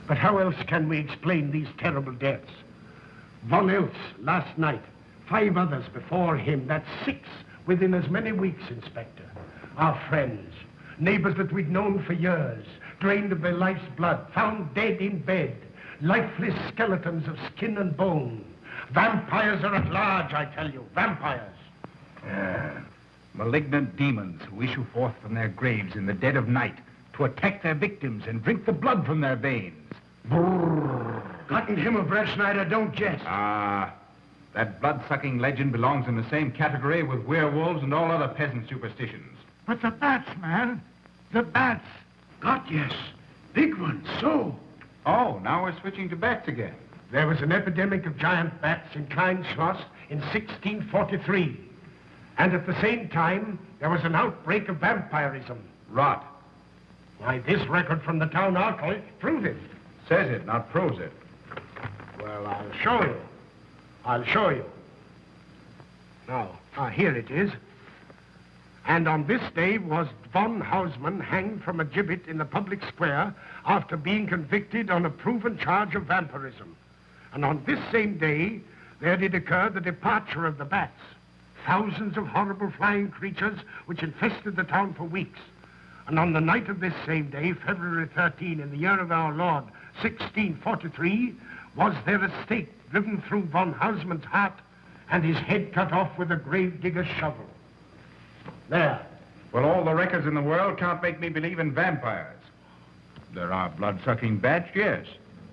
But how else can we explain these terrible deaths? One else last night, 5 others before him. That's 6 within as many weeks, Inspector. Our friends, neighbors that we'd known for years, drained of their life's blood, found dead in bed, lifeless skeletons of skin and bone. Vampires are at large, I tell you, vampires. Malignant demons who issue forth from their graves in the dead of night to attack their victims and drink the blood from their veins. Brrr. Gotten him of Breettschneider, don't jest. That blood-sucking legend belongs in the same category with werewolves and all other peasant superstitions. But the bats, man. The bats. God, yes. Big ones, so. Oh, now we're switching to bats again. There was an epidemic of giant bats in Kleinschloss in 1643. And at the same time, there was an outbreak of vampirism. Rot. Why, this record from the town archive proves it. Says it, not proves it. Well, I'll show you. I'll show you. Now, here it is. And on this day was von Hausmann hanged from a gibbet in the public square after being convicted on a proven charge of vampirism. And on this same day, there did occur the departure of the bats. Thousands of horrible flying creatures which infested the town for weeks. And on the night of this same day, February 13, in the year of our Lord, 1643, was there a stake driven through von Hausmann's heart and his head cut off with a grave digger's shovel. There. Well, all the records in the world can't make me believe in vampires. There are blood-sucking bats, yes,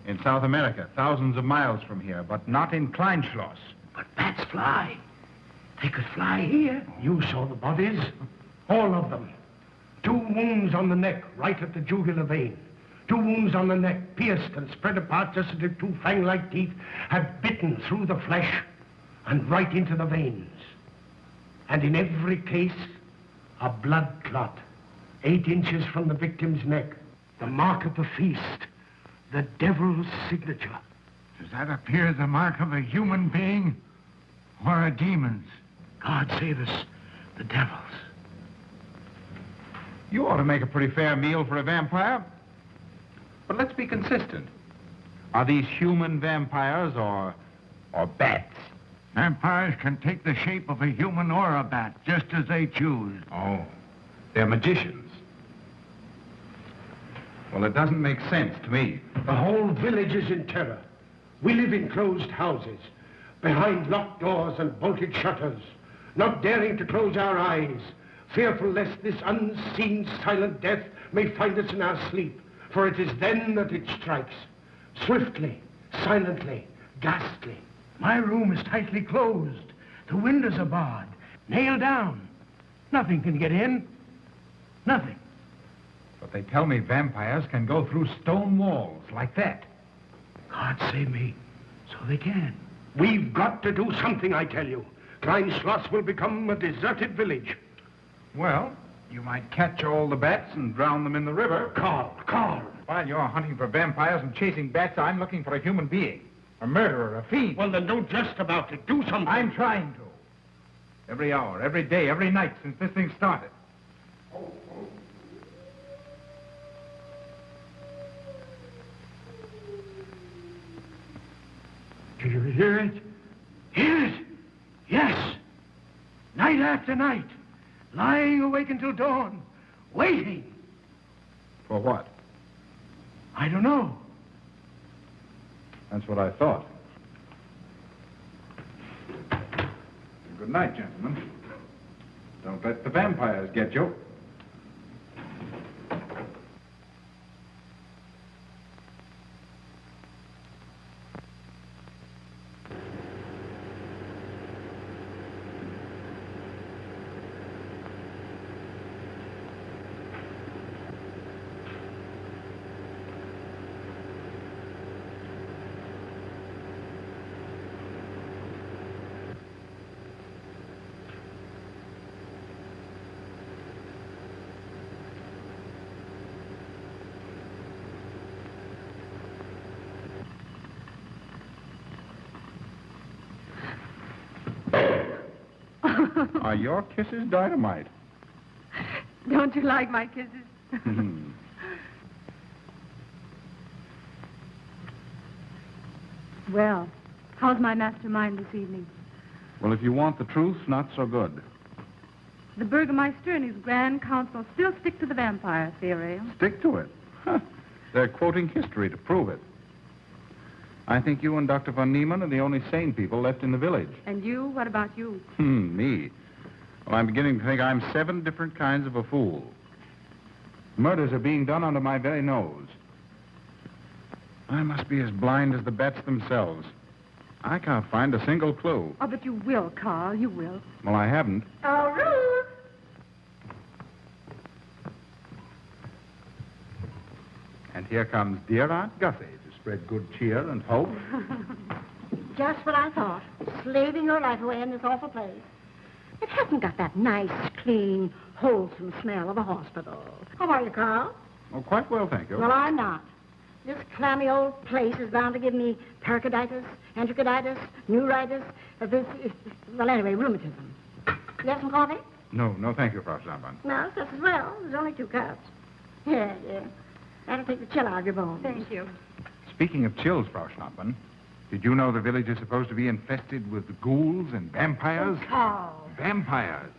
in South America, thousands of miles from here, but not in Kleinschloss. But bats fly. They could fly here. You saw the bodies. All of them. 2 wounds on the neck, right at the jugular vein. 2 wounds on the neck, pierced and spread apart just as if 2 fang-like teeth had bitten through the flesh and right into the veins. And in every case, a blood clot, 8 inches from the victim's neck. The mark of the feast, the devil's signature. Does that appear the mark of a human being or a demon's? God save us, the devil's. You ought to make a pretty fair meal for a vampire. But let's be consistent. Are these human vampires or bats? Vampires can take the shape of a human or a bat, just as they choose. Oh, they're magicians. Well, it doesn't make sense to me. The whole village is in terror. We live in closed houses, behind locked doors and bolted shutters, not daring to close our eyes, fearful lest this unseen silent death may find us in our sleep, for it is then that it strikes, swiftly, silently, ghastly. My room is tightly closed. The windows are barred, nailed down. Nothing can get in. Nothing. But they tell me vampires can go through stone walls like that. God save me. So they can. We've got to do something, I tell you. Kleinschloss will become a deserted village. Well, you might catch all the bats and drown them in the river. Karl. While you're hunting for vampires and chasing bats, I'm looking for a human being. A murderer, a fiend. Well, then don't jest about it. Do something. I'm trying to. Every hour, every day, every night since this thing started. Do you hear it? Hear it? Yes. Night after night. Lying awake until dawn. Waiting. For what? I don't know. That's what I thought. Good night, gentlemen. Don't let the vampires get you. Are your kisses dynamite? Don't you like my kisses? Well, how's my mastermind this evening? Well, if you want the truth, not so good. The Burgermeister and his Grand Council still stick to the vampire theory. Stick to it? Huh. They're quoting history to prove it. I think you and Dr. von Niemann are the only sane people left in the village. And you? What about you? Me? Well, I'm beginning to think I'm 7 different kinds of a fool. Murders are being done under my very nose. I must be as blind as the bats themselves. I can't find a single clue. Oh, but you will, Karl. You will. Well, I haven't. Oh, Ruth! And here comes dear Aunt Gussie to spread good cheer and hope. Just what I thought. Slaving your life away in this awful place. It hasn't got that nice, clean, wholesome smell of a hospital. How are you, Karl? Oh, quite well, thank you. Well, I'm not. This clammy old place is bound to give me pericarditis, enterocolitis, neuritis, well, anyway, rheumatism. You have some coffee? No, thank you, Frau Schnabmann. No, just as well. There's only 2 cups. Yeah. That'll take the chill out of your bones. Thank you. Speaking of chills, Frau Schnabmann, did you know the village is supposed to be infested with ghouls and vampires? Oh, Karl. Vampires.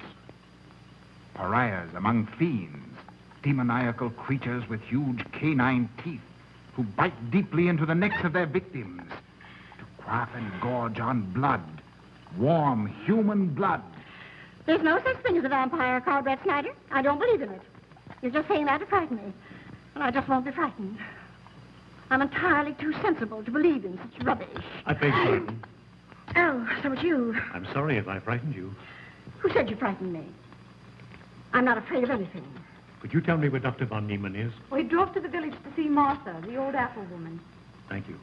Pariahs among fiends. Demoniacal creatures with huge canine teeth who bite deeply into the necks of their victims to quaff and gorge on blood. Warm human blood. There's no such thing as a vampire, Karl Breettschneider. I don't believe in it. You're just saying that to frighten me. And I just won't be frightened. I'm entirely too sensible to believe in such rubbish. I beg pardon. Oh, so it's you. I'm sorry if I frightened you. Who said you frightened me? I'm not afraid of anything. Could you tell me where Dr. von Niemann is? Well, he drove to the village to see Martha, the old apple woman. Thank you.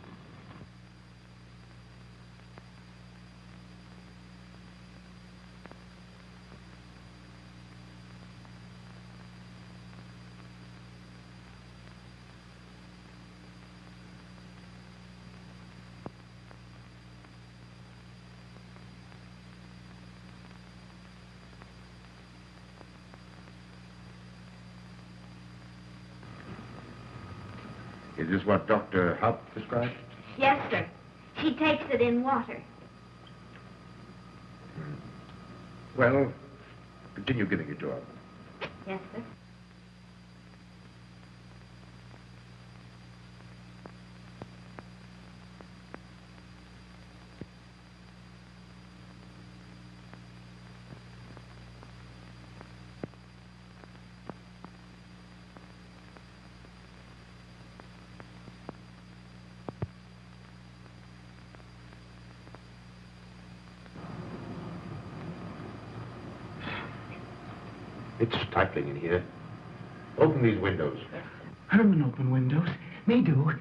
Is this what Dr. Haupt described? Yes, sir. She takes it in water. Well, continue giving it to her. Yes, sir. It's stifling in here. Open these windows. Herman open windows. Me do.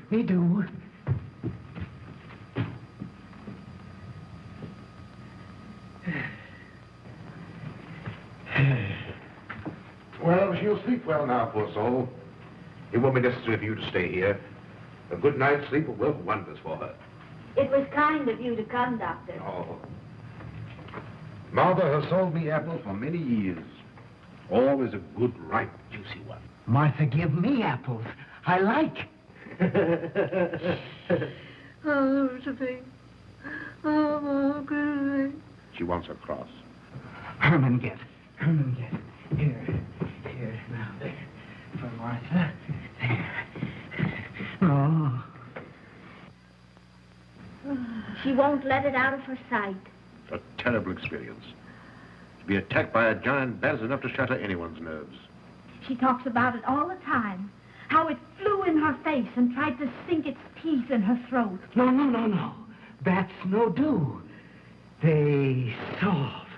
Well, she'll sleep well now, poor soul. It won't be necessary for you to stay here. A good night's sleep will work wonders for her. It was kind of you to come, Doctor. Oh. Martha has sold me apples for many years. Always a good, ripe, juicy one. Martha, give me apples. I like. Oh, Josephine. Oh, good. She wants her cross. Herman, get. Here. Now, there. For Martha. There. Oh. She won't let it out of her sight. A terrible experience. To be attacked by a giant bat is enough to shatter anyone's nerves. She talks about it all the time. How it flew in her face and tried to sink its teeth in her throat. No. Bats no do. They soft.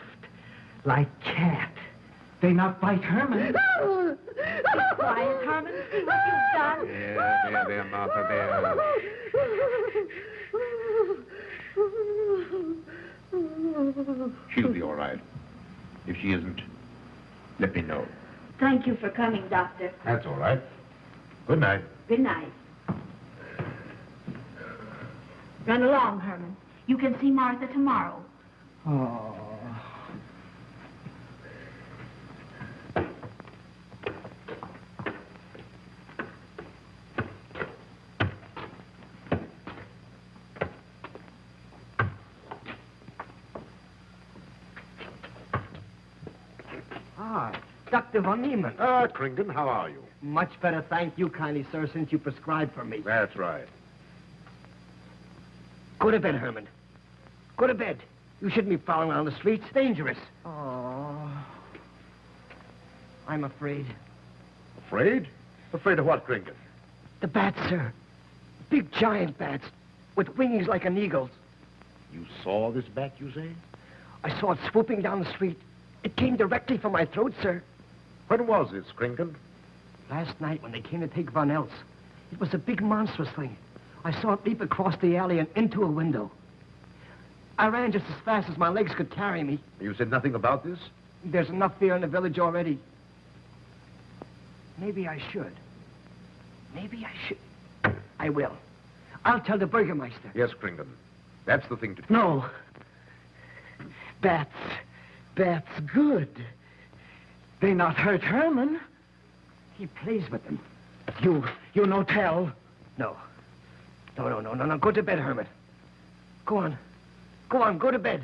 Like cat. They not bite Herman. Be quiet, Herman. See what you've done. There, Martha, there. She'll be all right. If she isn't, let me know. Thank you for coming, Doctor. That's all right. Good night. Good night. Run along, Herman. You can see Martha tomorrow. Oh. Dr. von Niemann. Ah, Kringen, how are you? Much better, thank you kindly, sir, since you prescribed for me. That's right. Go to bed, Herman. Go to bed. You shouldn't be prowling around the streets. Dangerous. Oh. I'm afraid. Afraid? Afraid of what, Kringen? The bats, sir. Big giant bats with wings like an eagle's. You saw this bat, you say? I saw it swooping down the street. It came directly for my throat, sir. When was this, Kringen? Last night when they came to take Von Eltz. It was a big monstrous thing. I saw it leap across the alley and into a window. I ran just as fast as my legs could carry me. You said nothing about this? There's enough fear in the village already. Maybe I should. Maybe I should. I will. I'll tell the Burgermeister. Yes, Kringen. That's the thing to do. No. Bats. Bats good. They not hurt Herman. He plays with them. You no tell. No. No. Go to bed, Herman. Go on. Go to bed.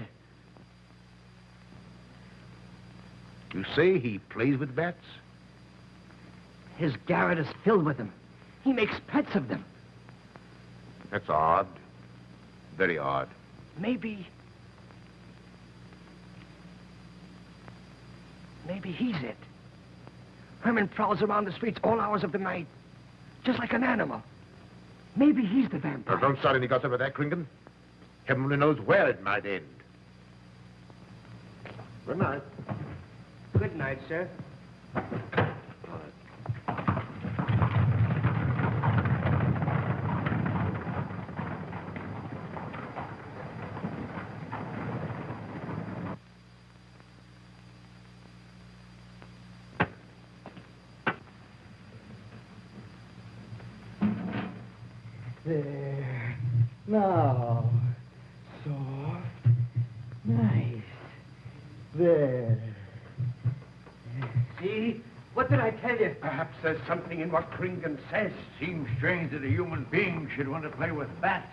You say he plays with bats? His garret is filled with them. He makes pets of them. That's odd. Very odd. Maybe he's it. Herman prowls around the streets all hours of the night, just like an animal. Maybe he's the vampire. Now, don't start any gossip of that, Kringen. Heaven only knows where it might end. Good night. Good night, sir. There. Now. Soft. Nice. There. See? What did I tell you? Perhaps there's something in what Kringen says. Seems strange that a human being should want to play with bats.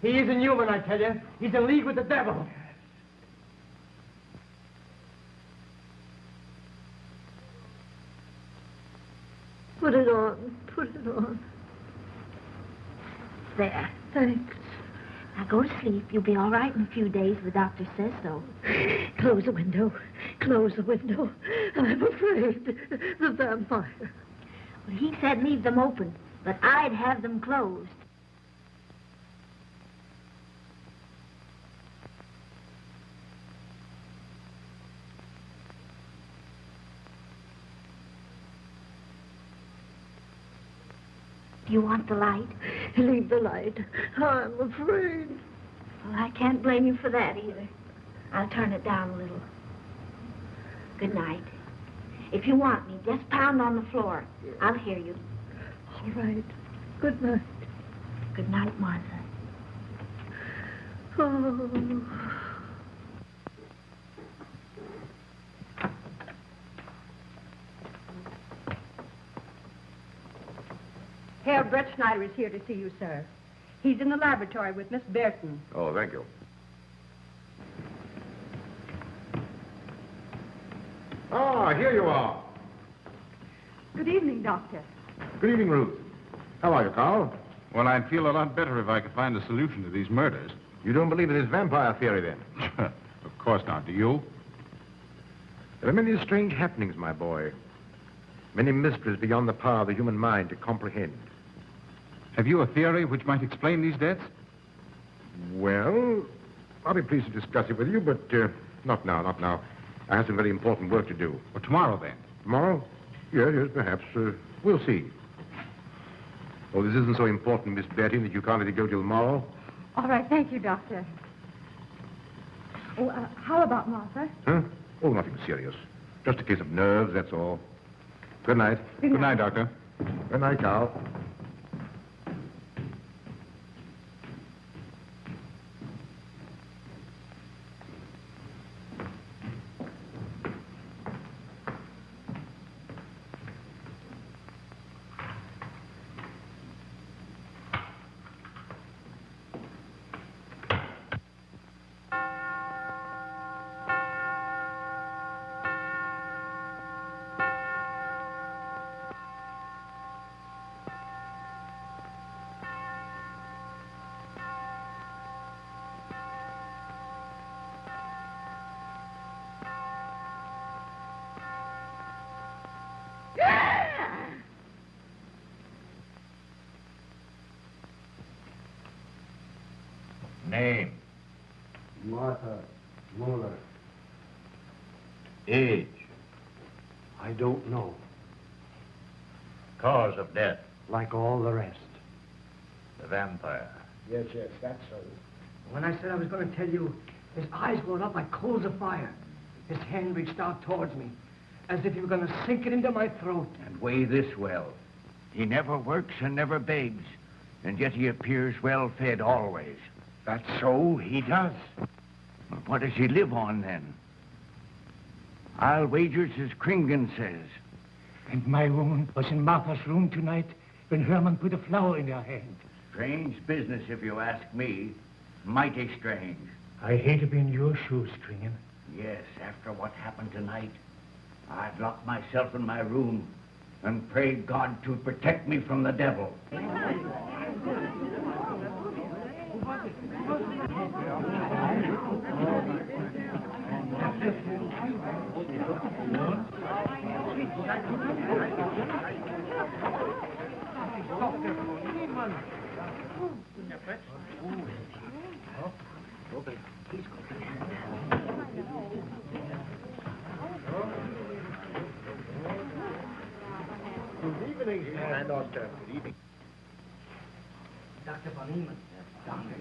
He isn't human, I tell you. He's in league with the devil. Put it on. Put it on. There. Thanks. Now go to sleep. You'll be all right in a few days. The doctor says so. Close the window. Close the window. I'm afraid. The vampire. Well, he said leave them open, but I'd have them closed. Do you want the light? Leave the light. I'm afraid. Well, I can't blame you for that either. I'll turn it down a little. Good night. If you want me, just pound on the floor. I'll hear you. All right. Good night. Good night, Martha. Oh. Herr Breettschneider is here to see you, sir. He's in the laboratory with Miss Bertin. Oh, thank you. Ah, here you are. Good evening, Doctor. Good evening, Ruth. How are you, Karl? Well, I'd feel a lot better if I could find a solution to these murders. You don't believe in this vampire theory, then? Of course not. Do you? There are many strange happenings, my boy. Many mysteries beyond the power of the human mind to comprehend. Have you a theory which might explain these deaths? Well, I'll be pleased to discuss it with you, but not now. I have some very important work to do. Well, tomorrow, then. Tomorrow? Yes, perhaps. We'll see. Oh, this isn't so important, Miss Bertin, that you can't let it go till tomorrow? All right, thank you, Doctor. Oh, how about Martha? Huh? Oh, nothing serious. Just a case of nerves, that's all. Good night. Good night, Doctor. Good night, Karl. Name. Martha Muller. Age. I don't know. Cause of death. Like all the rest. The vampire. Yes, that's so. When I said I was going to tell you, his eyes glowed up like coals of fire. His hand reached out towards me, as if he were going to sink it into my throat. And weigh this well. He never works and never begs, and yet he appears well-fed always. That's so, he does. Well, what does he live on, then? I'll wager it's as Kringen says. And my woman was in Martha's room tonight when Herman put a flower in her hand. Strange business, if you ask me. Mighty strange. I hate to be in your shoes, Kringen. Yes, after what happened tonight, I've locked myself in my room and prayed God to protect me from the devil. Good evening, and Otto. Good evening. Dr. von Niemann. Down there.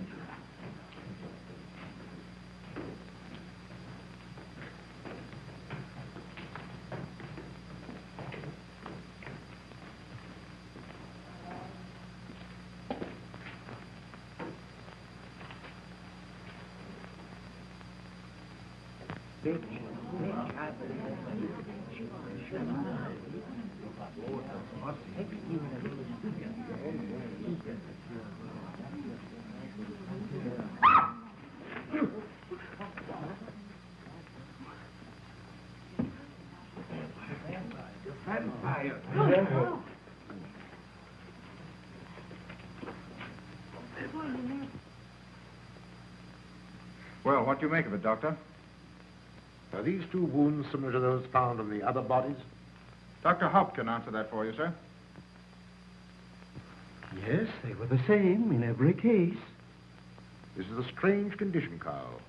Well, what do you make of it, Doctor? Are these two wounds similar to those found in the other bodies? Dr. Haupt can answer that for you, sir. Yes, they were the same in every case. This is a strange condition, Karl.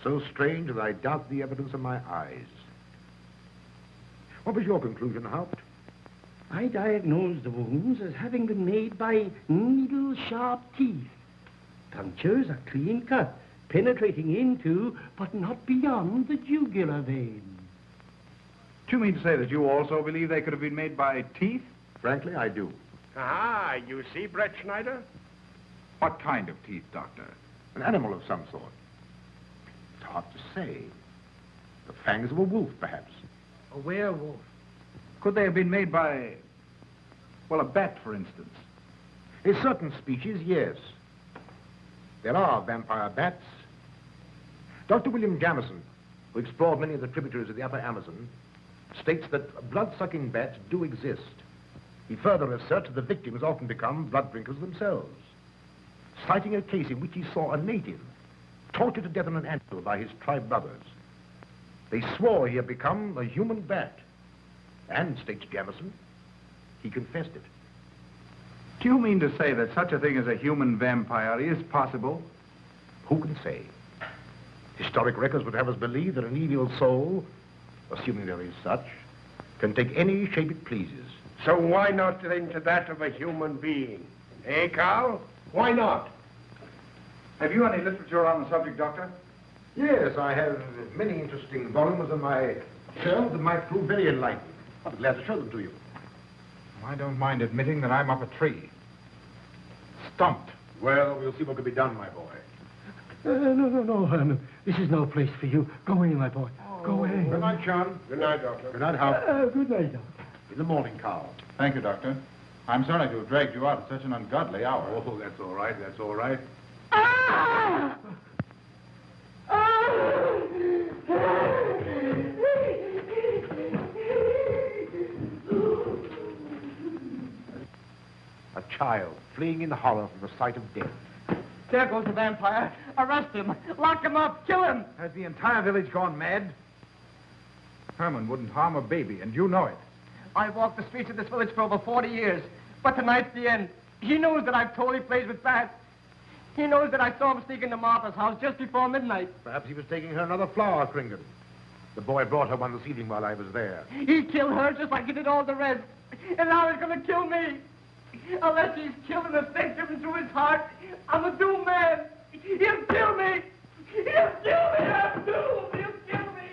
So strange that I doubt the evidence of my eyes. What was your conclusion, Haupt? I diagnosed the wounds as having been made by needle-sharp teeth. Punctures are clean cut, penetrating into, but not beyond, the jugular vein. Do you mean to say that you also believe they could have been made by teeth? Frankly, I do. Ah, you see, Breettschneider? What kind of teeth, Doctor? An animal of some sort. It's hard to say. The fangs of a wolf, perhaps. A werewolf. Could they have been made by, well, a bat, for instance? In certain species, yes. There are vampire bats. Dr. William Jamison, who explored many of the tributaries of the upper Amazon, states that blood-sucking bats do exist. He further asserts that the victims often become blood drinkers themselves, citing a case in which he saw a native tortured to death on an anthill by his tribe brothers. They swore he had become a human bat, and, states Jamison, he confessed it. Do you mean to say that such a thing as a human vampire is possible? Who can say? Historic records would have us believe that an evil soul, assuming there is such, can take any shape it pleases. So why not think to that of a human being? Eh, Karl? Why not? Have you any literature on the subject, Doctor? Yes, I have many interesting volumes on my shelves that might prove very enlightening. I'll be glad to show them to you. I don't mind admitting that I'm up a tree. Stumped. Well, we'll see what can be done, my boy. No, Herman. This is no place for you. Go away, my boy. Go away. Good night, John. Good night, Doctor. Good night, Hal. Good night, Doctor. In the morning, Karl. Thank you, Doctor. I'm sorry to have dragged you out at such an ungodly hour. Oh, that's all right. That's all right. Ah! A child fleeing in horror from the sight of death. There goes the vampire. Arrest him. Lock him up. Kill him. Has the entire village gone mad? Herman wouldn't harm a baby, and you know it. I've walked the streets of this village for over 40 years, but tonight's the end. He knows that I've totally played with bats. He knows that I saw him sneak into Martha's house just before midnight. Perhaps he was taking her another flower, Kringan. The boy brought her one this evening while I was there. He killed her just like he did all the rest. And now he's going to kill me. Unless he's killed an affection through his heart, I'm a doomed man. He'll kill me. He'll kill me. I'm doomed. He'll kill me.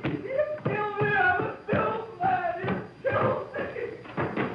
He'll kill me. I'm a doomed man. He'll kill me.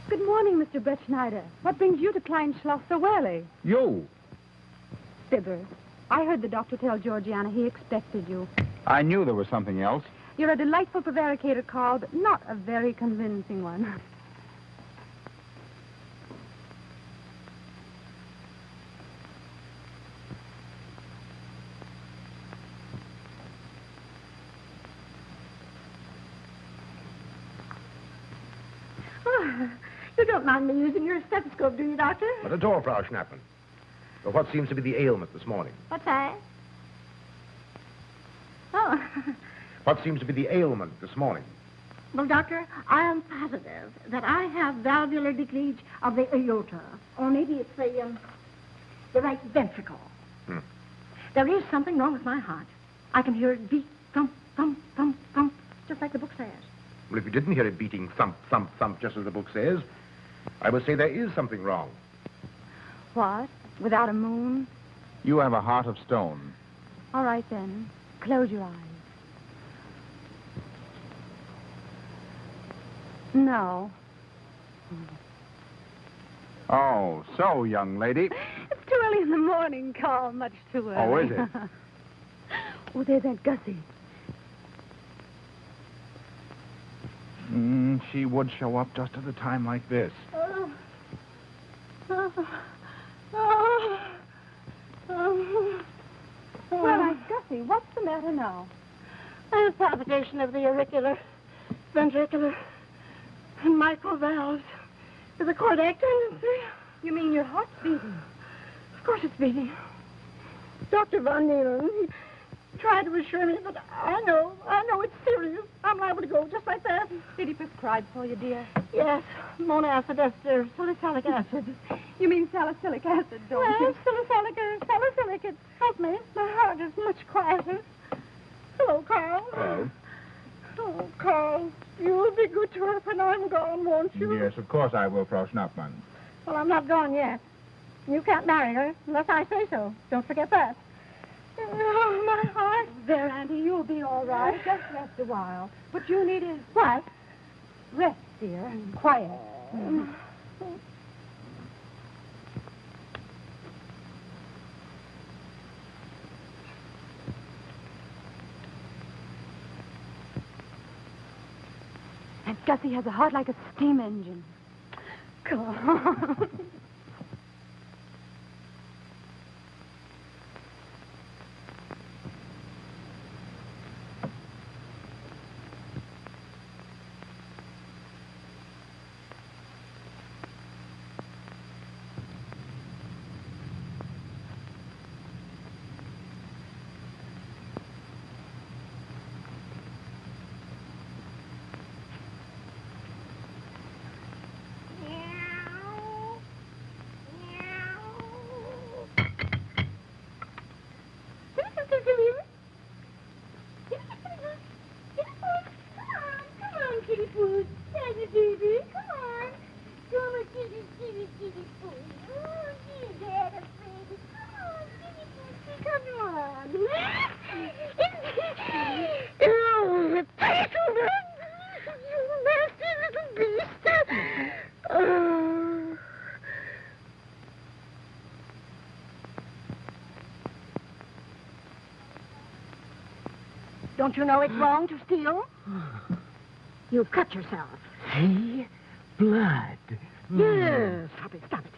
Good morning, Mr. Breettschneider. What brings you to Kleinschloss so early? You. Fibber, I heard the doctor tell Georgiana he expected you. I knew there was something else. You're a delightful prevaricator, Karl, but not a very convincing one. You don't mind me using your stethoscope, do you, Doctor? Not at all, Frau Schnappmann. But what seems to be the ailment this morning? What's that? Oh. What seems to be the ailment this morning? Well, Doctor, I am positive that I have valvular leakage of the aorta. Or maybe it's the right ventricle. There is something wrong with my heart. I can hear it beat, thump, thump, thump, thump, just like the book says. Well, if you didn't hear it beating thump, thump, thump, just as the book says, I would say there is something wrong. What? Without a moon? You have a heart of stone. All right, then. Close your eyes. No. Oh, so, young lady. It's too early in the morning, Karl. Much too early. Oh, is it? Oh, there's Aunt Gussie. She would show up just at a time like this. Well, Aunt Gussie, what's the matter now? I have palpitation of the auricular, ventricular, and mitral valves with a cardiac tendency. You mean your heart's beating? Of course it's beating. Dr. von Niemann, he tried to assure me, but I know it's serious. I'm liable to go just like that. Did he prescribe for you, dear? Yes, monacid ester, salicylic acid. You mean salicylic acid, don't Well, you? salicylic, it helped me. My heart is much quieter. Hello, Karl. Hello. Oh, Karl, you'll be good to her when I'm gone, won't you? Yes, of course I will, Frau Schnappmann. Well, I'm not gone yet. You can't marry her unless I say so. Don't forget that. Oh, my heart. There, Auntie, you'll be all right. Just rest a while. What you need is What? rest, dear, and quiet. Aunt Gussie has a heart like a steam engine. Come on. Don't you know it's wrong to steal? You've cut yourself. See? Blood. Yes. Stop it.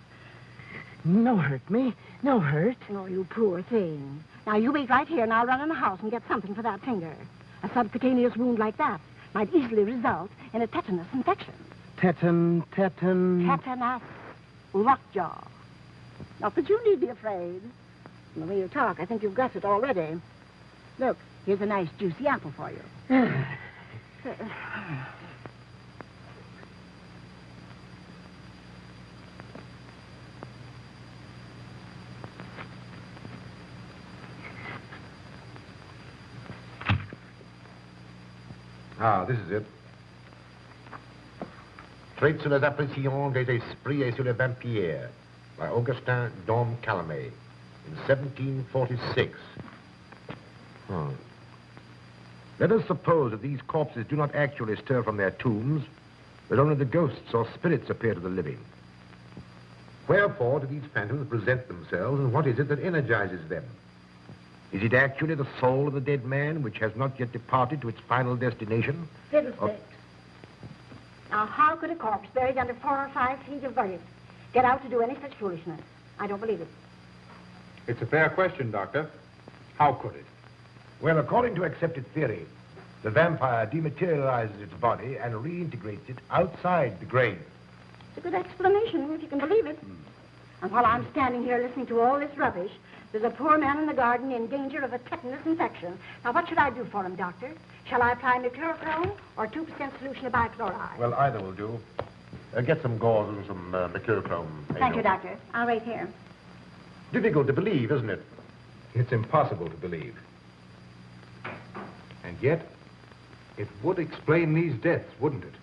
No hurt me. No hurt. Oh, you poor thing. Now, you wait right here, and I'll run in the house and get something for that finger. A subcutaneous wound like that might easily result in a tetanus infection. Tetanus. Tetanus. Lockjaw. Not that you need be afraid. From the way you talk, I think you've got it already. Look, here's a nice juicy apple for you. Ah, this is it. Traits sur les apparitions des esprits et sur les vampires by Augustin Dom Calame in 1746. Let us suppose that these corpses do not actually stir from their tombs, but only the ghosts or spirits appear to the living. Wherefore do these phantoms present themselves, and what is it that energizes them? Is it actually the soul of the dead man which has not yet departed to its final destination? Fiddlesticks. Now, how could a corpse buried under 4 or 5 feet of earth get out to do any such foolishness? I don't believe it. It's a fair question, Doctor. How could it? Well, according to accepted theory, the vampire dematerializes its body and reintegrates it outside the grave. It's a good explanation, if you can believe it. And while I'm standing here listening to all this rubbish, there's a poor man in the garden in danger of a tetanus infection. Now, what should I do for him, Doctor? Shall I apply mercurochrome or 2% solution of bichloride? Well, either will do. Get some gauze and some mercurochrome. Thank you, Doctor. I'll wait here. Difficult to believe, isn't it? It's impossible to believe. And yet, it would explain these deaths, wouldn't it?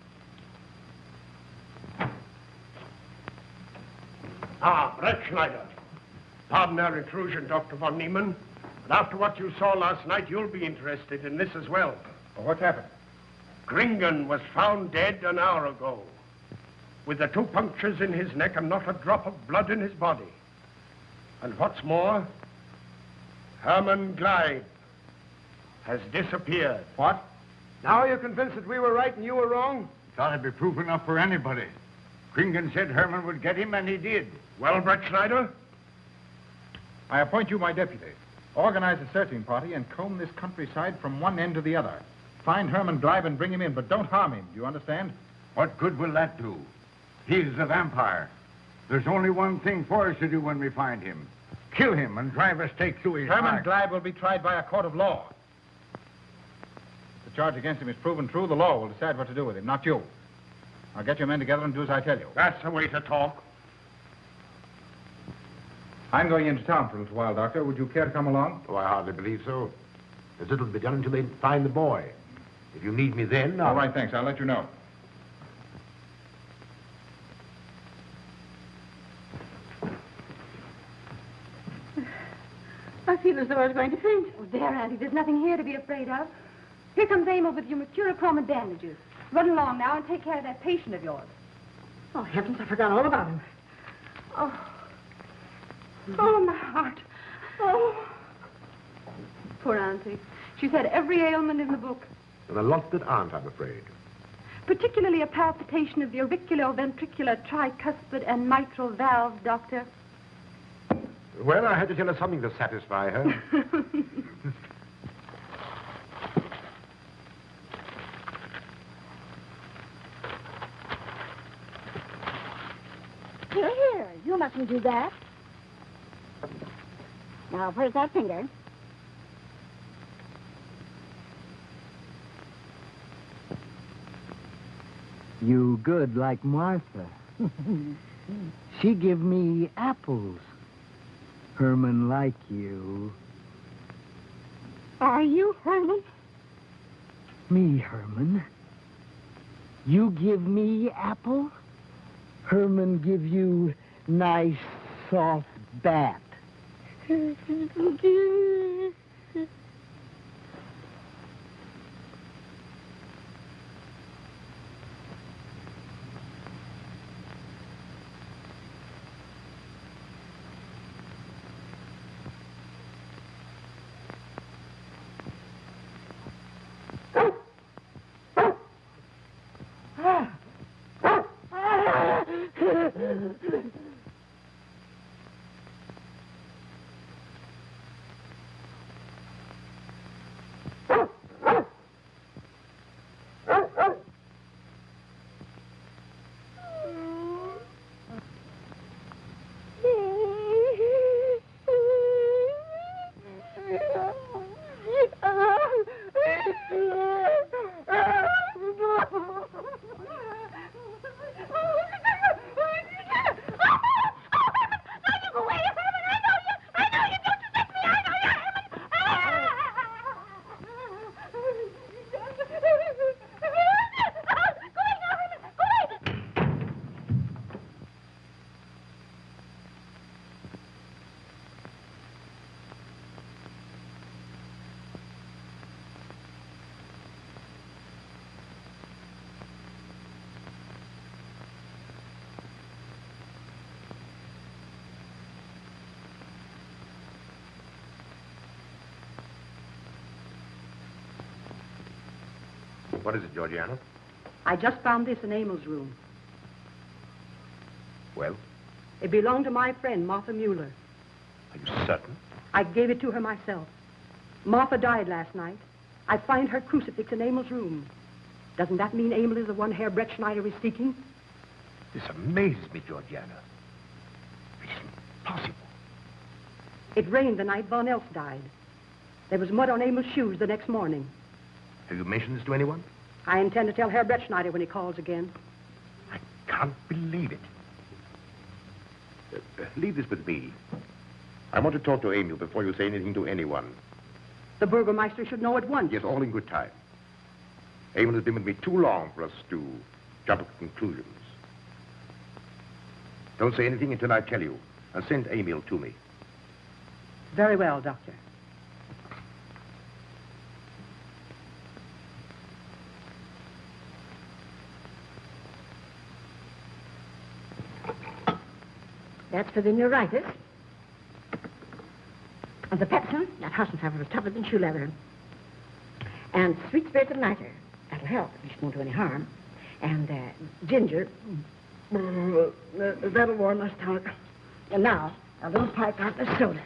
Ah, Breettschneider. Pardon our intrusion, Dr. von Niemann. But after what you saw last night, you'll be interested in this as well. Well, what's happened? Gringen was found dead an hour ago, with the 2 punctures in his neck and not a drop of blood in his body. And what's more, Herman Gleib has disappeared. What? Now you're convinced that we were right and you were wrong? Thought it'd be proof enough for anybody. Gringen said Herman would get him, and he did. Well, Breettschneider? I appoint you my deputy. Organize a searching party and comb this countryside from one end to the other. Find Herman Gleib and bring him in, but don't harm him. Do you understand? What good will that do? He's a vampire. There's only one thing for us to do when we find him. Kill him and drive a stake through his Herman heart. Gleib will be tried by a court of law. If the charge against him is proven true, the law will decide what to do with him, not you. Now get your men together and do as I tell you. That's the way to talk. I'm going into town for a little while, Doctor. Would you care to come along? Oh, I hardly believe so. There's little to be done until they find the boy. If you need me then, All right, thanks. I'll let you know. I feel as though I was going to faint. Oh, there, Auntie. There's nothing here to be afraid of. Here comes Emil with your mercurochrome and bandages. Run along now and take care of that patient of yours. Oh, heavens, I forgot all about him. Oh. Oh, my heart. Oh. Poor Auntie. She's had every ailment in the book. and a lot that aren't, I'm afraid. Particularly a palpitation of the auriculoventricular, tricuspid, and mitral valves, Doctor. Well, I had to tell her something to satisfy her. Here. You mustn't do that. Now, where's that finger? You good like Martha. She give me apples. Herman like you. Are you Herman? Me, Herman. You give me apple. Herman give you nice, soft bat. What is it, Georgiana? I just found this in Emil's room. Well, It belonged to my friend, Martha Mueller. are you certain? I gave it to her myself. Martha died last night. I find her crucifix in Emil's room. Doesn't that mean Emil is the one Herr Breettschneider is seeking? This amazes me, Georgiana. It's impossible. It rained the night Von Elst died. There was mud on Emil's shoes the next morning. Have you mentioned this to anyone? I intend to tell Herr Breettschneider when he calls again. I can't believe it. Leave this with me. I want to talk to Emil before you say anything to anyone. The Burgermeister should know at once. Yes, all in good time. Emil has been with me too long for us to jump to conclusions. Don't say anything until I tell you, and send Emil to me. Very well, Doctor. That's for the neuritis. And the pepsin, that Hassenpfeffer was tougher than shoe leather. And sweet spirits of nitre, that'll help, if it won't do any harm. And ginger, that'll warm my stomach. And now, a little pipe out the soda.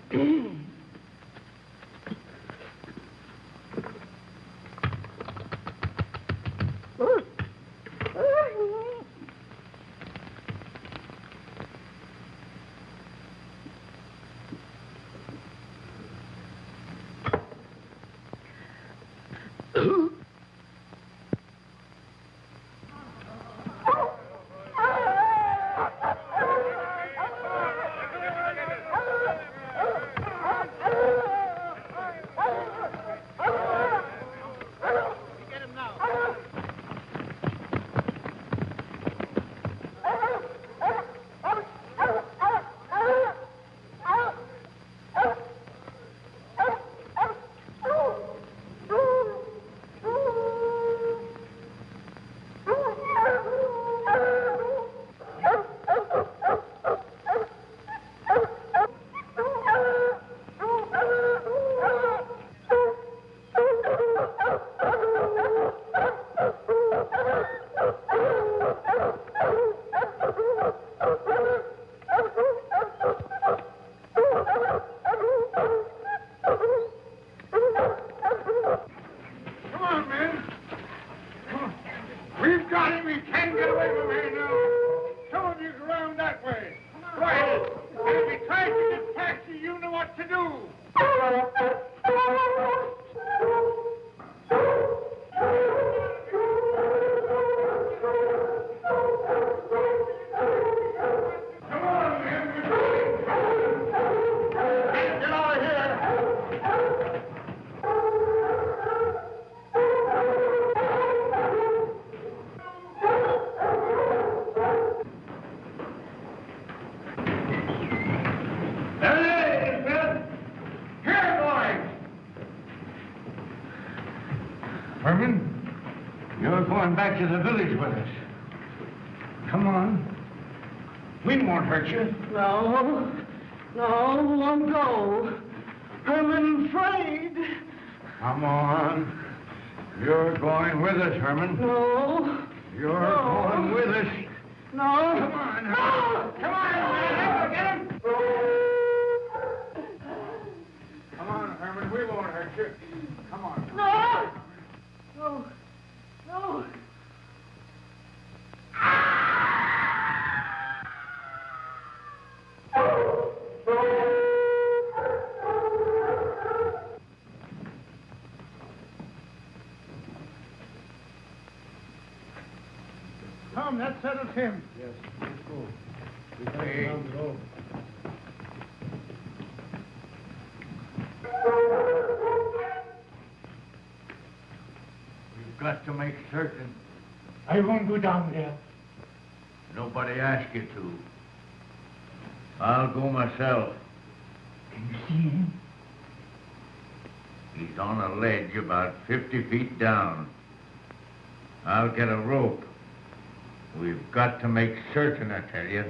Herman, you're going back to the village with us. Come on. We won't hurt you. No, won't go. I'm afraid. Come on. You're going with us, Herman. No. You're going with us. No! Come on, Herman. Come on, man. Get him. Come on, Herman. We won't hurt you. Come on. No! No! No! Tom, that settles him. Yes, let's go. We can't Hey. down the road. We've got to make certain. I won't go down there. Nobody asked you to. I'll go myself. Can you see him? He's on a ledge about 50 feet down. I'll get a rope. We've got to make certain, I tell you.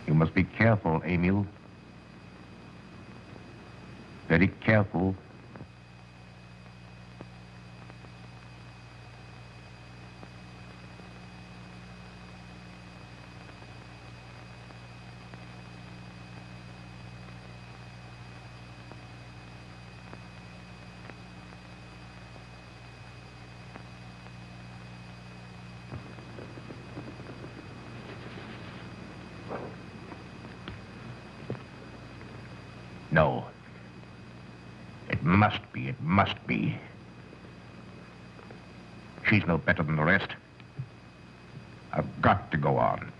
You must be careful, Emil. Very careful. No. It must be, it must be. She's no better than the rest. I've got to go on.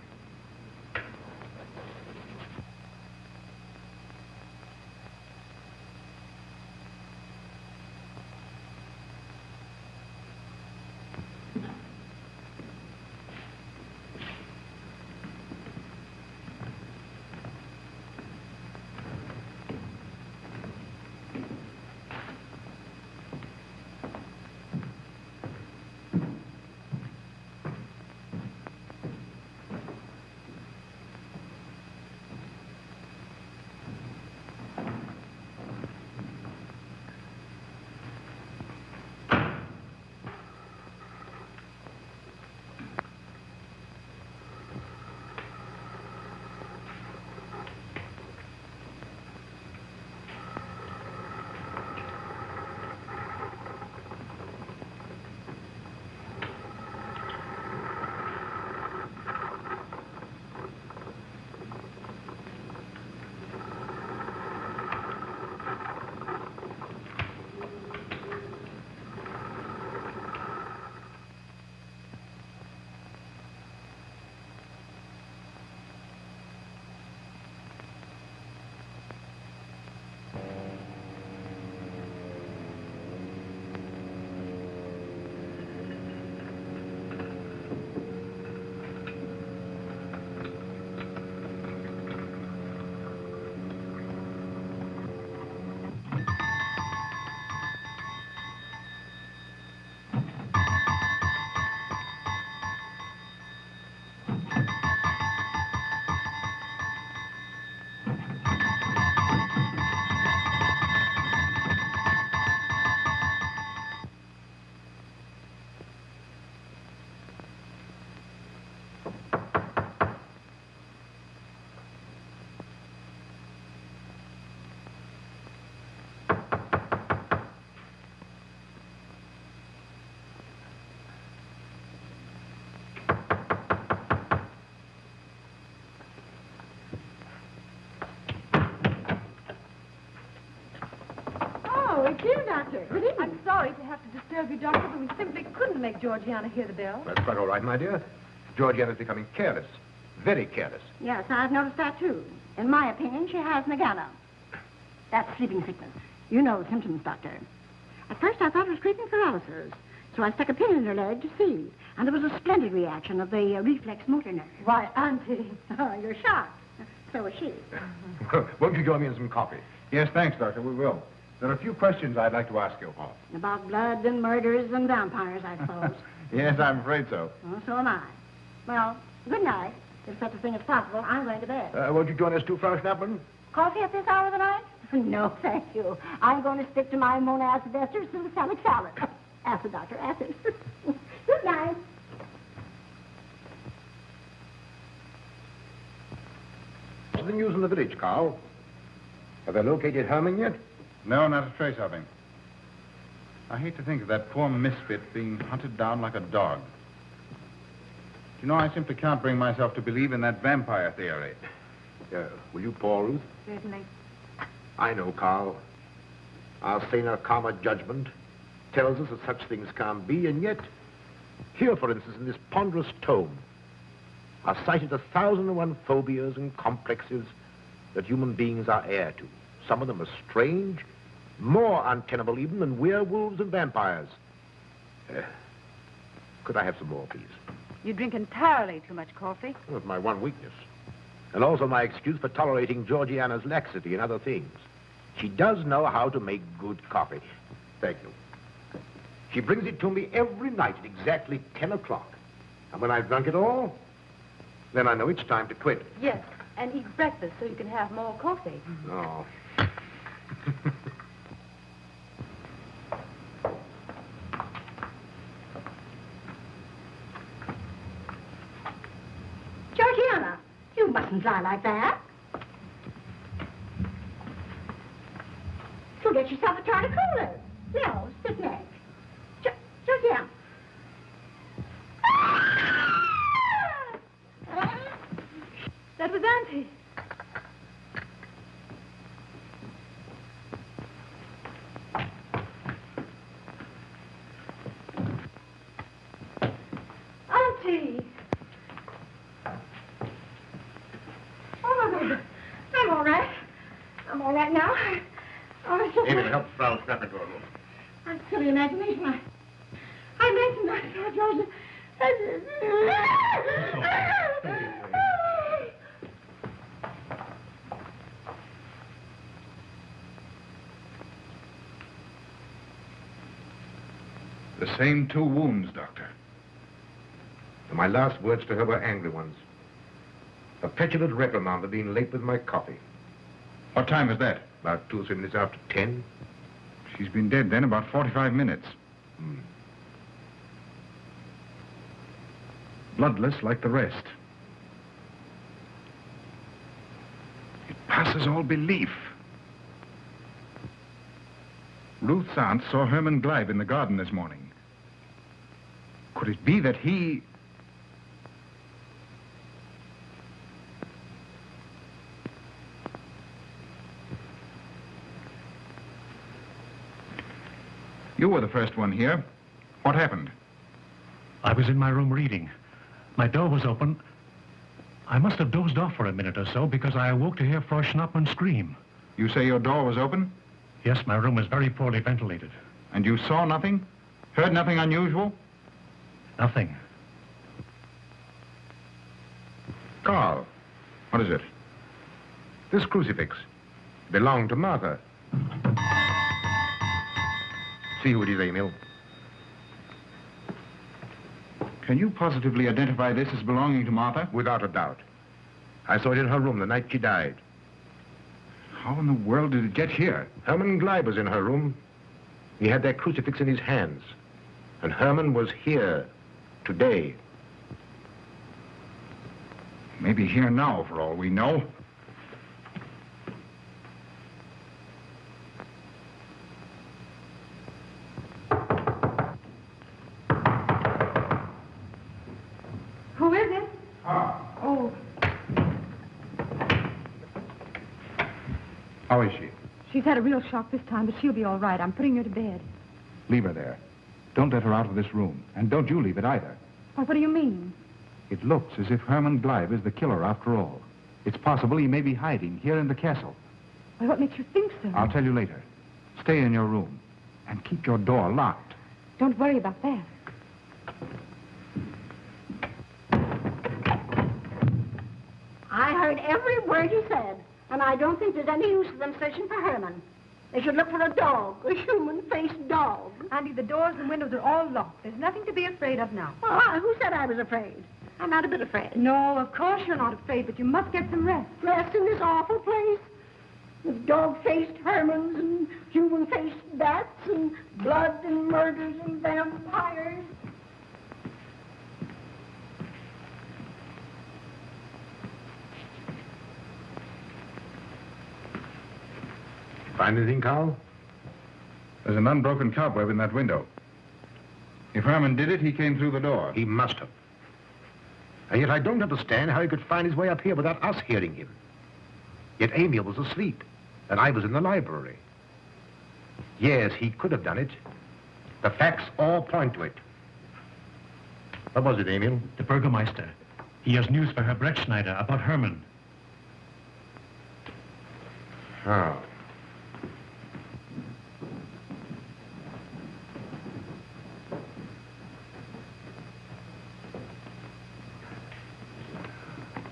Oh, it's you, Doctor. Good evening. I'm sorry to have to disturb you, Doctor, but we simply couldn't make Georgiana hear the bell. That's quite all right, my dear. Georgiana's becoming careless. Very careless. Yes, I've noticed that, too. In my opinion, she has Nagana. That's sleeping sickness. You know the symptoms, Doctor. At first, I thought it was creeping paralysis, so I stuck a pin in her leg to see. And there was a splendid reaction of the reflex motor nerve. Why, Auntie. Oh, you're shocked. So was she. Won't you join me in some coffee? Yes, thanks, Doctor. We will. There are a few questions I'd like to ask you, Paul. About blood and murders and vampires, I suppose. Yes, I'm afraid so. Well, so am I. Well, good night. If such a thing is possible, I'm going to bed. Won't you join us too, Frau Schnappmann? Coffee at this hour of the night? No, thank you. I'm going to stick to my monazed esters to the stomach salad. Acid, Doctor, acid. Good night. What's the news in the village, Karl? Have they located Herman yet? No, not a trace of him. I hate to think of that poor misfit being hunted down like a dog. You know, I simply can't bring myself to believe in that vampire theory. Will you pour, Ruth? Certainly. I know, Karl. Our saner, calmer judgment tells us that such things can't be, and yet, here, for instance, in this ponderous tome, are cited 1,001 phobias and complexes that human beings are heir to. Some of them are strange, more untenable even than werewolves and vampires. Could I have some more, please? You drink entirely too much coffee. Well, it's my one weakness. And also my excuse for tolerating Georgiana's laxity and other things. She does know how to make good coffee. Thank you. She brings it to me every night at exactly 10 o'clock. And when I've drunk it all, then I know it's time to quit. Yes, and eat breakfast so you can have more coffee. Oh. Georgiana, you mustn't lie like that. You'll get yourself a tart of cooler. No, sit next. Georgiana. That was Auntie. Auntie! Oh, I'm all right. I'm all right now. Amy, help Frau Schnappmann to her room. I'm silly imagination. I mentioned that, Joseph. The same 2 wounds, Doctor. And my last words to her were angry ones. A petulant reprimand for being late with my coffee. What time is that? About 2 or 3 minutes after 10. She's been dead then about 45 minutes. Bloodless like the rest. It passes all belief. Ruth's aunt saw Herman Gleib in the garden this morning. Could it be that he... You were the first one here. What happened? I was in my room reading. My door was open. I must have dozed off for a minute or so because I awoke to hear Frau Schnappmann scream. You say your door was open? Yes, my room was very poorly ventilated. And you saw nothing? Heard nothing unusual? Nothing. Karl. What is it? This crucifix belonged to Martha. See who it is, Emil. Can you positively identify this as belonging to Martha? Without a doubt. I saw it in her room the night she died. How in the world did it get here? Herman Gleib was in her room. He had that crucifix in his hands. And Herman was here today. Maybe here now, for all we know. Who is it? Oh, How is she? she's had a real shock this time, but she'll be all right. I'm putting her to bed. Leave her there. Don't let her out of this room. And don't you leave it either. Why, what do you mean? It looks as if Herman Gleib is the killer after all. It's possible he may be hiding here in the castle. Why, what makes you think so? I'll tell you later. Stay in your room and keep your door locked. Don't worry about that. I heard every word you said, and I don't think there's any use of them searching for Herman. They should look for a dog, a human-faced dog. Auntie, the doors and windows are all locked. There's nothing to be afraid of now. Well, who said I was afraid? I'm not a bit afraid. No, of course you're not afraid, but you must get some rest. Rest in this awful place? With dog-faced Hermans and human-faced bats and blood and murders and vampires. Find anything, Karl? There's an unbroken cobweb in that window. If Herman did it, he came through the door. He must have. And yet I don't understand how he could find his way up here without us hearing him. Yet Emil was asleep, and I was in the library. Yes, he could have done it. The facts all point to it. What was it, Emil? The Burgermeister. He has news for Herr Breettschneider about Herman. Oh.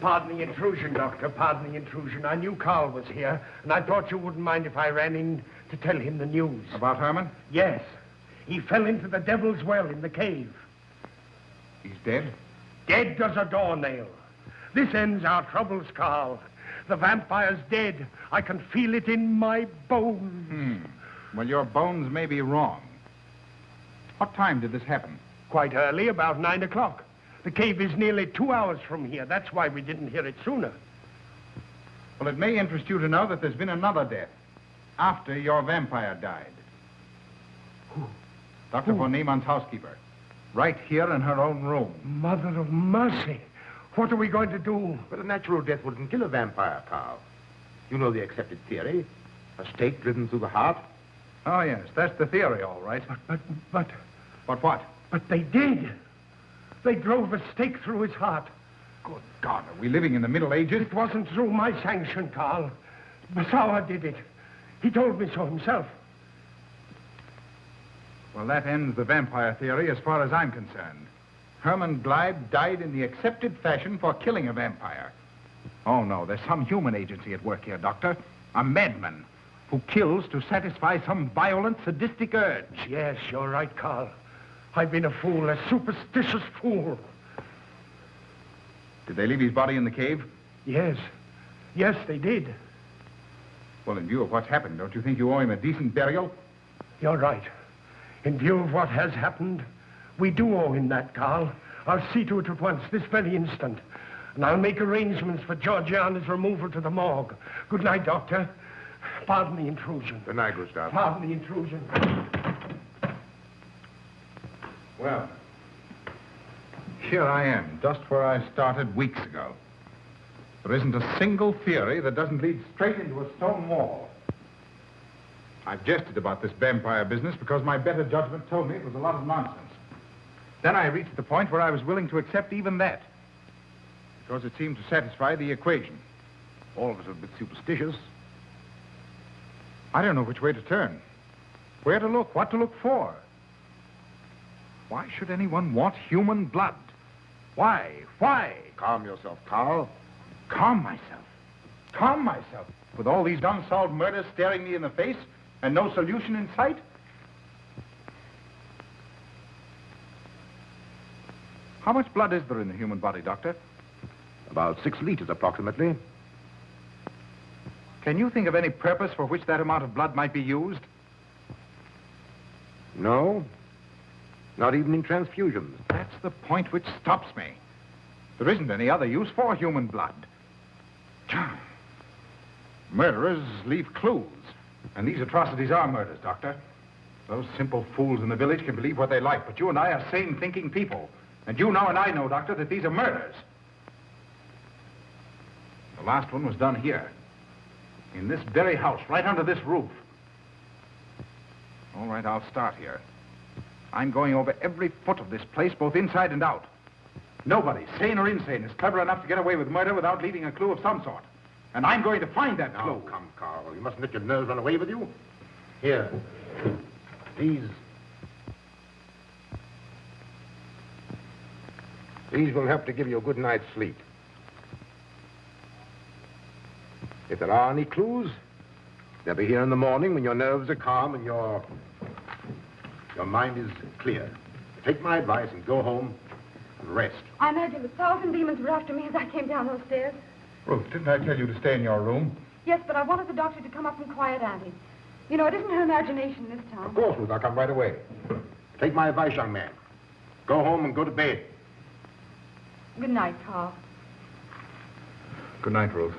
Pardon the intrusion, Doctor. Pardon the intrusion. I knew Karl was here, and I thought you wouldn't mind if I ran in to tell him the news. About Herman? Yes. He fell into the Devil's Well in the cave. He's dead? Dead as a doornail. This ends our troubles, Karl. The vampire's dead. I can feel it in my bones. Well, your bones may be wrong. What time did this happen? Quite early, about 9 o'clock. The cave is nearly 2 hours from here. That's why we didn't hear it sooner. Well, it may interest you to know that there's been another death after your vampire died. Who? Dr. von Niemann's housekeeper. Right here in her own room. Mother of mercy. What are we going to do? But a natural death wouldn't kill a vampire, Karl. You know the accepted theory. A stake driven through the heart. Oh, yes, that's the theory, all right. But But what? But they did. They drove a stake through his heart. Good God, are we living in the Middle Ages? It wasn't through my sanction, Karl. Basawa did it. He told me so himself. Well, that ends the vampire theory as far as I'm concerned. Herman Gleib died in the accepted fashion for killing a vampire. Oh, no, there's some human agency at work here, Doctor. A madman who kills to satisfy some violent, sadistic urge. Yes, you're right, Karl. I've been a fool, a superstitious fool. Did they leave his body in the cave? Yes. Yes, they did. Well, in view of what's happened, don't you think you owe him a decent burial? You're right. In view of what has happened, we do owe him that, Karl. I'll see to it at once, this very instant. And I'll make arrangements for Georgiana's removal to the morgue. Good night, Doctor. Pardon the intrusion. Good night, Gustav. Pardon the intrusion. Well, here I am, just where I started weeks ago. There isn't a single theory that doesn't lead straight into a stone wall. I've jested about this vampire business because my better judgment told me it was a lot of nonsense. Then I reached the point where I was willing to accept even that, because it seemed to satisfy the equation. All of us are a bit superstitious. I don't know which way to turn, where to look, what to look for. Why should anyone want human blood? Why? Why? Calm yourself, Karl. Calm myself. Calm myself. With all these unsolved murders staring me in the face and no solution in sight? How much blood is there in the human body, Doctor? About 6 liters, approximately. Can you think of any purpose for which that amount of blood might be used? No. Not even in transfusions. That's the point which stops me. There isn't any other use for human blood. Murderers leave clues. And these atrocities are murders, Doctor. Those simple fools in the village can believe what they like, but you and I are sane, thinking people. And you know and I know, Doctor, that these are murders. The last one was done here. In this very house, right under this roof. All right, I'll start here. I'm going over every foot of this place, both inside and out. Nobody, sane or insane, is clever enough to get away with murder without leaving a clue of some sort. And I'm going to find that clue. Oh, come, Karl. You mustn't let your nerves run away with you. Here. These will help to give you a good night's sleep. If there are any clues, they'll be here in the morning when your nerves are calm and your mind is clear. Take my advice and go home Rest. I imagine 1,000 demons were after me as I came down those stairs. Ruth, didn't I tell you to stay in your room? Yes, but I wanted the doctor to come up and quiet Auntie. You know, it isn't her imagination this time. Of course, Ruth. I'll come right away. Take my advice, young man. Go home and go to bed. Good night, Karl. Good night, Ruth.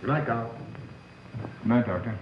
Good night, Karl. Good night, Doctor.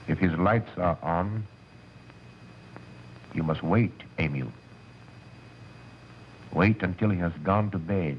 If his lights are on, you must wait, Emil. Wait until he has gone to bed.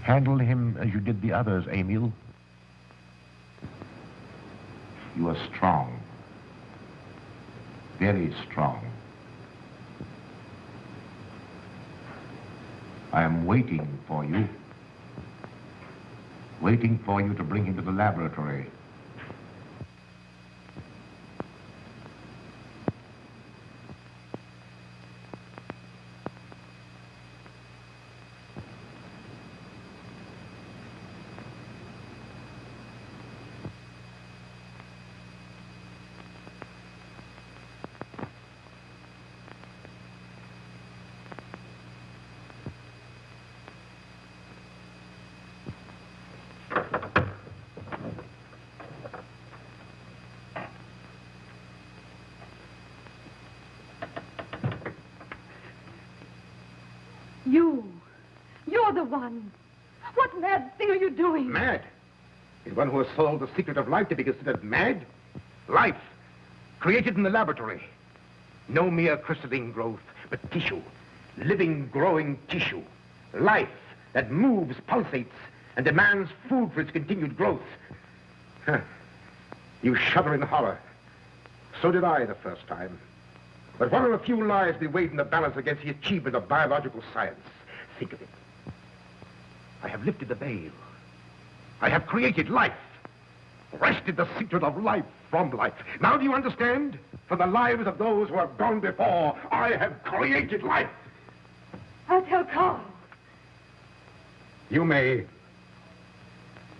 Handle him as you did the others, Emil. You are strong. Very strong. I am waiting for you. Waiting for you to bring him to the laboratory. You're the one. What mad thing are you doing? Mad? Is one who has solved the secret of life to be considered mad? Life, created in the laboratory. No mere crystalline growth, but tissue. Living, growing tissue. Life that moves, pulsates, and demands food for its continued growth. Huh. You shudder in horror. So did I the first time. But what will a few lives be weighed in the balance against the achievement of biological science? Think of it. I have lifted the veil. I have created life. Wrested the secret of life from life. Now do you understand? For the lives of those who have gone before, I have created life. I'll tell Karl. You may.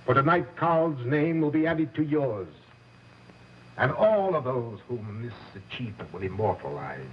For tonight, Karl's name will be added to yours. And all of those whom this achievement will immortalize.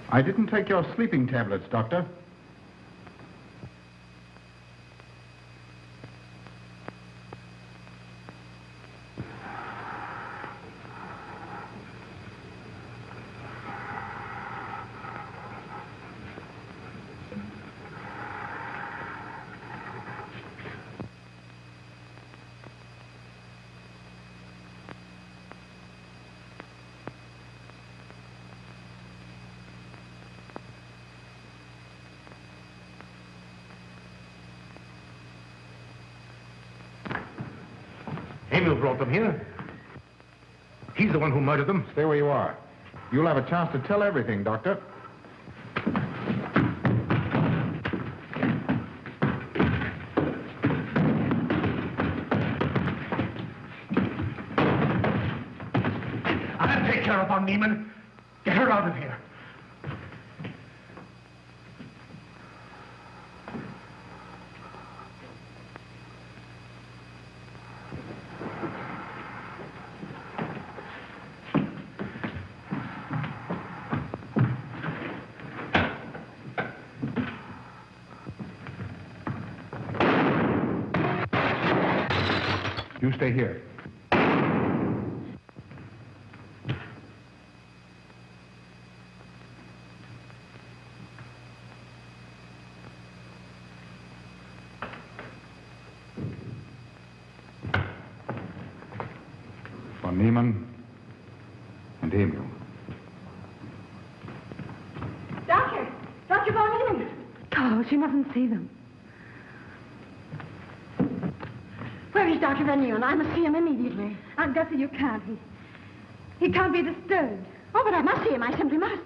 I didn't take your sleeping tablets, Doctor. Emil brought them here. He's the one who murdered them. Stay where you are. You'll have a chance to tell everything, Doctor. I'll take care of her, Niemann. Get her out of here. You stay here. For Niemann and Emil. Doctor! Dr. Von Niemann! Karl, she mustn't see them. Where is Dr. Van Nieuwen? I must see him immediately. Aunt Gussie, you can't. He can't be disturbed. Oh, but I must see him. I simply must.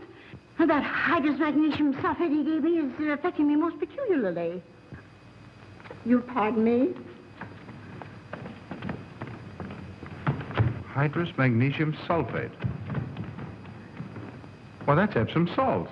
That hydrous magnesium sulfate he gave me is affecting me most peculiarly. You'll pardon me? Hydrous magnesium sulfate. Well, that's Epsom salts.